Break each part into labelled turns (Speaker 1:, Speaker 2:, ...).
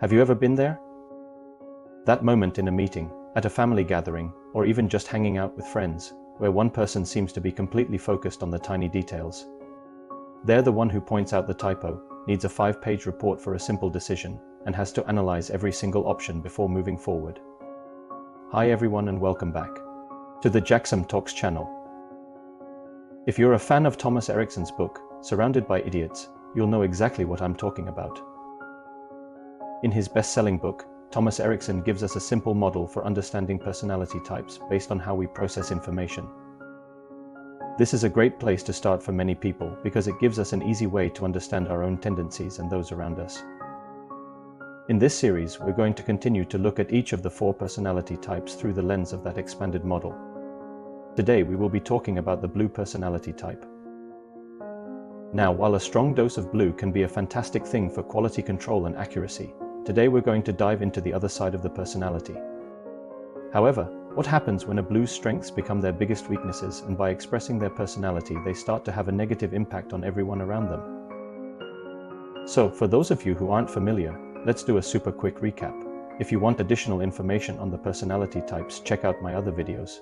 Speaker 1: Have you ever been there? That moment in a meeting, at a family gathering, or even just hanging out with friends, where one person seems to be completely focused on the tiny details. They're the one who points out the typo, needs a 5-page report for a simple decision, and has to analyze every single option before moving forward. Hi everyone and welcome back to the Jaxom Talks channel. If you're a fan of Thomas Erikson's book, Surrounded by Idiots, you'll know exactly what I'm talking about. In his best-selling book, Thomas Erikson gives us a simple model for understanding personality types based on how we process information. This is a great place to start for many people because it gives us an easy way to understand our own tendencies and those around us. In this series, we're going to continue to look at each of the 4 personality types through the lens of that expanded model. Today, we will be talking about the blue personality type. Now, while a strong dose of blue can be a fantastic thing for quality control and accuracy, today we're going to dive into the other side of the personality. However, what happens when a blue's strengths become their biggest weaknesses, and by expressing their personality, they start to have a negative impact on everyone around them? So, for those of you who aren't familiar, let's do a super quick recap. If you want additional information on the personality types, check out my other videos.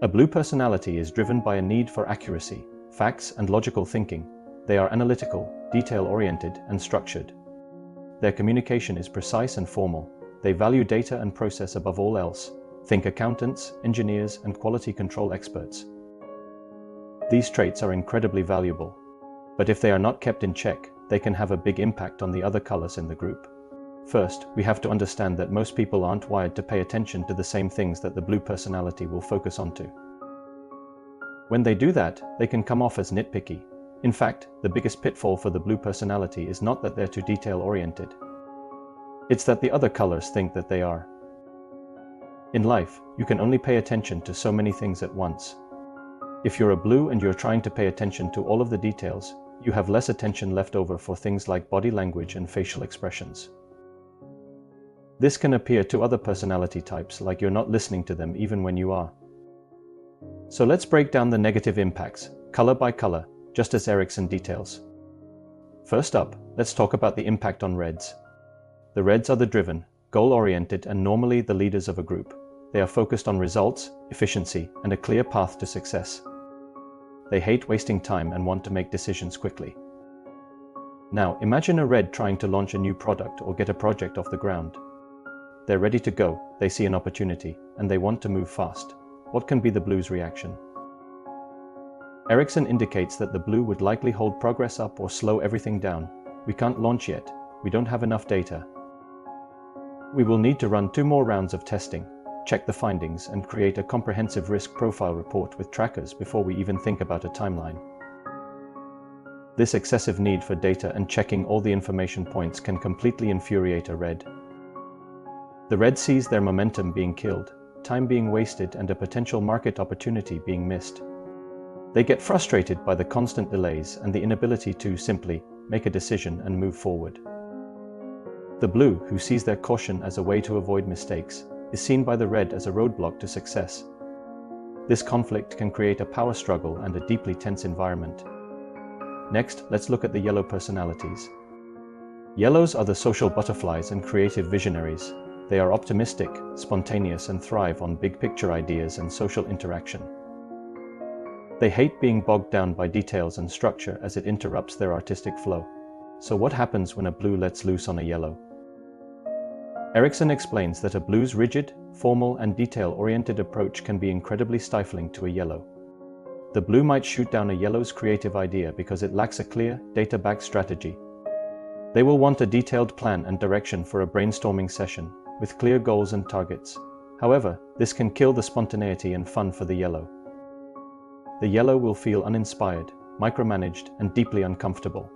Speaker 1: A blue personality is driven by a need for accuracy, facts, and logical thinking. They are analytical, detail-oriented, and structured. Their communication is precise and formal. They value data and process above all else. Think accountants, engineers, and quality control experts. These traits are incredibly valuable, but if they are not kept in check, they can have a big impact on the other colors in the group. First, we have to understand that most people aren't wired to pay attention to the same things that the blue personality will focus onto. When they do that, they can come off as nitpicky. In fact, the biggest pitfall for the blue personality is not that they're too detail-oriented. It's that the other colors think that they are. In life, you can only pay attention to so many things at once. If you're a blue and you're trying to pay attention to all of the details, you have less attention left over for things like body language and facial expressions. This can appear to other personality types like you're not listening to them even when you are. So let's break down the negative impacts, color by color, just as Erikson details. First up, let's talk about the impact on reds. The reds are the driven, goal-oriented, and normally the leaders of a group. They are focused on results, efficiency, and a clear path to success. They hate wasting time and want to make decisions quickly. Now, imagine a red trying to launch a new product or get a project off the ground. They're ready to go, they see an opportunity, and they want to move fast. What can be the blue's reaction? Erikson indicates that the blue would likely hold progress up or slow everything down. We can't launch yet. We don't have enough data. We will need to run 2 more rounds of testing, check the findings, and create a comprehensive risk profile report with trackers before we even think about a timeline. This excessive need for data and checking all the information points can completely infuriate a red. The red sees their momentum being killed, time being wasted, and a potential market opportunity being missed. They get frustrated by the constant delays and the inability to simply make a decision and move forward. The blue, who sees their caution as a way to avoid mistakes, is seen by the red as a roadblock to success. This conflict can create a power struggle and a deeply tense environment. Next, let's look at the yellow personalities. Yellows are the social butterflies and creative visionaries. They are optimistic, spontaneous, and thrive on big-picture ideas and social interaction. They hate being bogged down by details and structure as it interrupts their artistic flow. So what happens when a blue lets loose on a yellow? Erikson explains that a blue's rigid, formal, and detail-oriented approach can be incredibly stifling to a yellow. The blue might shoot down a yellow's creative idea because it lacks a clear, data-backed strategy. They will want a detailed plan and direction for a brainstorming session, with clear goals and targets. However, this can kill the spontaneity and fun for the yellow. The yellow will feel uninspired, micromanaged, and deeply uncomfortable.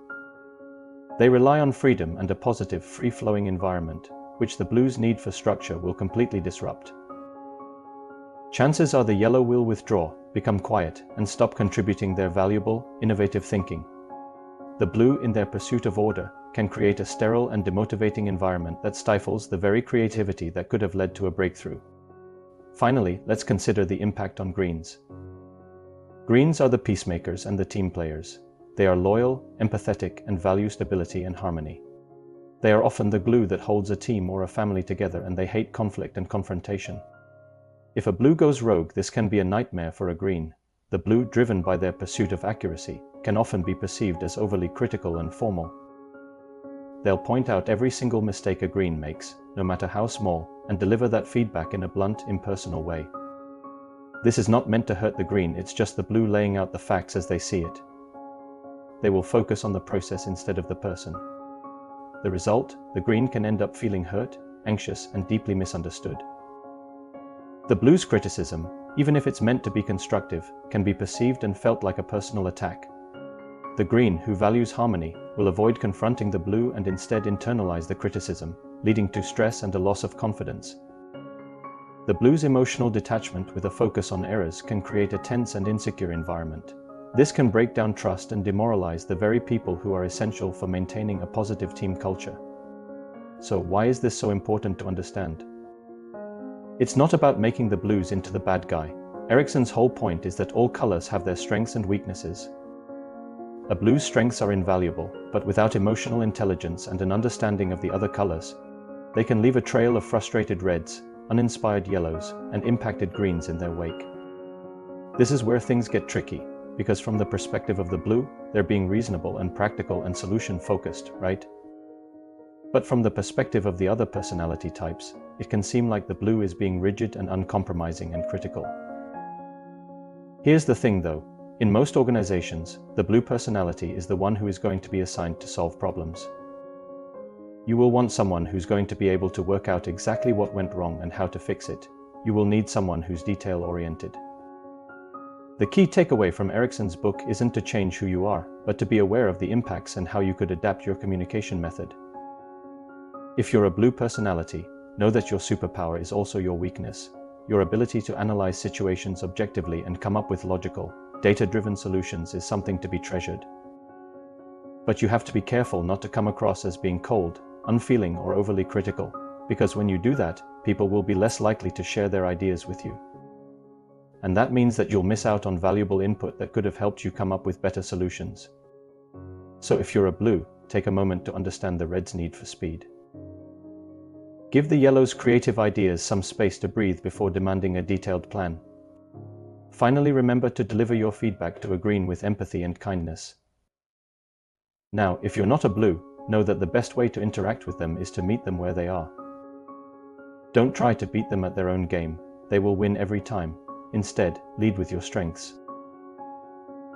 Speaker 1: They rely on freedom and a positive, free-flowing environment, which the blue's need for structure will completely disrupt. Chances are the yellow will withdraw, become quiet, and stop contributing their valuable, innovative thinking. The blue, in their pursuit of order, can create a sterile and demotivating environment that stifles the very creativity that could have led to a breakthrough. Finally, let's consider the impact on greens. Greens are the peacemakers and the team players. They are loyal, empathetic, and value stability and harmony. They are often the glue that holds a team or a family together, and they hate conflict and confrontation. If a blue goes rogue, this can be a nightmare for a green. The blue, driven by their pursuit of accuracy, can often be perceived as overly critical and formal. They'll point out every single mistake a green makes, no matter how small, and deliver that feedback in a blunt, impersonal way. This is not meant to hurt the green, it's just the blue laying out the facts as they see it. They will focus on the process instead of the person. The result, the green can end up feeling hurt, anxious, and deeply misunderstood. The blue's criticism, even if it's meant to be constructive, can be perceived and felt like a personal attack. The green, who values harmony, will avoid confronting the blue and instead internalize the criticism, leading to stress and a loss of confidence. The blue's emotional detachment with a focus on errors can create a tense and insecure environment. This can break down trust and demoralize the very people who are essential for maintaining a positive team culture. So why is this so important to understand? It's not about making the blues into the bad guy. Erikson's whole point is that all colors have their strengths and weaknesses. A blue's strengths are invaluable, but without emotional intelligence and an understanding of the other colors, they can leave a trail of frustrated reds, uninspired yellows, and impacted greens in their wake. This is where things get tricky, because from the perspective of the blue, they're being reasonable and practical and solution-focused, right? But from the perspective of the other personality types, it can seem like the blue is being rigid and uncompromising and critical. Here's the thing though, in most organizations, the blue personality is the one who is going to be assigned to solve problems. You will want someone who's going to be able to work out exactly what went wrong and how to fix it. You will need someone who's detail-oriented. The key takeaway from Erikson's book isn't to change who you are, but to be aware of the impacts and how you could adapt your communication method. If you're a blue personality, know that your superpower is also your weakness. Your ability to analyze situations objectively and come up with logical, data-driven solutions is something to be treasured. But you have to be careful not to come across as being cold, unfeeling, or overly critical, because when you do that, people will be less likely to share their ideas with you. And that means that you'll miss out on valuable input that could have helped you come up with better solutions. So if you're a blue, take a moment to understand the red's need for speed. Give the yellow's creative ideas some space to breathe before demanding a detailed plan. Finally, remember to deliver your feedback to a green with empathy and kindness. Now, if you're not a blue, know that the best way to interact with them is to meet them where they are. Don't try to beat them at their own game. They will win every time. Instead, lead with your strengths.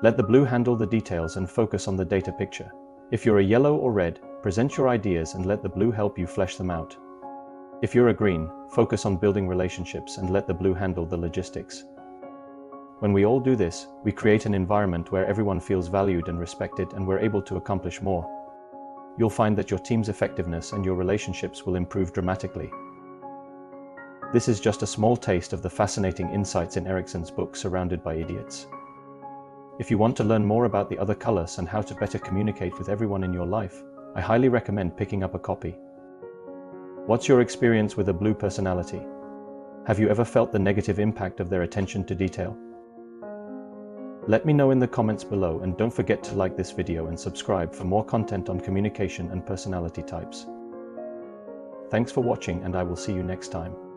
Speaker 1: Let the blue handle the details and focus on the data picture. If you're a yellow or red, present your ideas and let the blue help you flesh them out. If you're a green, focus on building relationships and let the blue handle the logistics. When we all do this, we create an environment where everyone feels valued and respected, and we're able to accomplish more. You'll find that your team's effectiveness and your relationships will improve dramatically. This is just a small taste of the fascinating insights in Erikson's book, Surrounded by Idiots. If you want to learn more about the other colors and how to better communicate with everyone in your life, I highly recommend picking up a copy. What's your experience with a blue personality? Have you ever felt the negative impact of their attention to detail? Let me know in the comments below, and don't forget to like this video and subscribe for more content on communication and personality types. Thanks for watching, and I will see you next time.